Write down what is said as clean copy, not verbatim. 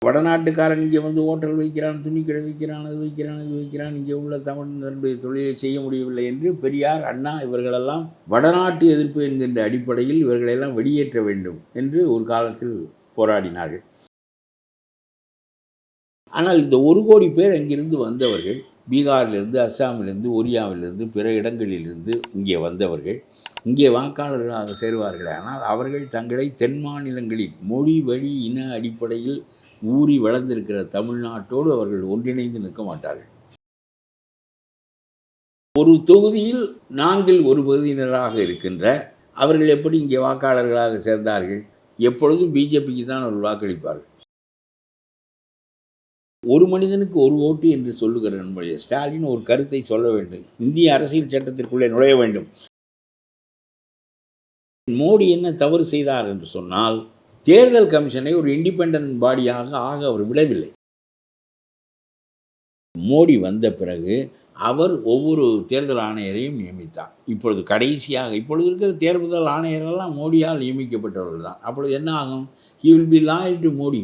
வடநாட்டுக்காரன் இங்கே வந்து ஹோட்டல் வைக்கிறான், துணிக்கடை வைக்கிறான், அது வைக்கிறான், இது வைக்கிறான், இங்கே உள்ள தமிழ் தன்னுடைய தொழிலை செய்ய முடியவில்லை என்று பெரியார், அண்ணா இவர்களெல்லாம் வடநாட்டு எதிர்ப்பு என்கின்ற அடிப்படையில் இவர்களெல்லாம் வெளியேற்ற வேண்டும் என்று ஒரு காலத்தில் போராடினார்கள். ஆனால் இந்த 1 கோடி பேர் அங்கிருந்து வந்தவர்கள், பீகாரிலிருந்து, அஸ்ஸாமிலிருந்து, ஒரியாவிலிருந்து, பிற இடங்களிலிருந்து இங்கே வந்தவர்கள் இங்கே வாக்காளர்களாக சேருவார்களே. ஆனால் அவர்கள் தங்களை தென் மாநிலங்களில் மொழி, வழி, இன அடிப்படையில் ஊறி வளர்ந்திருக்கிற தமிழ்நாட்டோடு அவர்கள் ஒன்றிணைந்து நிற்க மாட்டார்கள். ஒரு தொகுதியில் நாங்கள் ஒரு பகுதியினராக இருக்கின்ற அவர்கள் எப்படி இங்கே வாக்காளர்களாக சேர்ந்தார்கள்? எப்பொழுதும் பிஜேபிக்கு தான் அவர்கள் வாக்களிப்பார்கள். ஒரு மனிதனுக்கு ஒரு ஓட்டு என்று சொல்லுகிற நம்முடைய ஸ்டாலின் ஒரு கருத்தை சொல்ல வேண்டும். இந்திய அரசியல் சட்டத்திற்குள்ளே நுழைய வேண்டும். மோடி என்ன தவறு செய்தார் என்று சொன்னால், தேர்தல் கமிஷனை ஒரு இண்டிபெண்டன்ட் பாடியாக அவர் விடவில்லை. மோடி வந்த பிறகு அவர் ஒவ்வொரு தேர்தல் ஆணையரையும் நியமித்தார். இப்பொழுது கடைசியாக இப்பொழுது இருக்கிற தேர்தல் ஆணையரெல்லாம் மோடியால் நியமிக்கப்பட்டவர்கள் தான். அப்பொழுது என்ன ஆகும்? He will be loyal to Modi.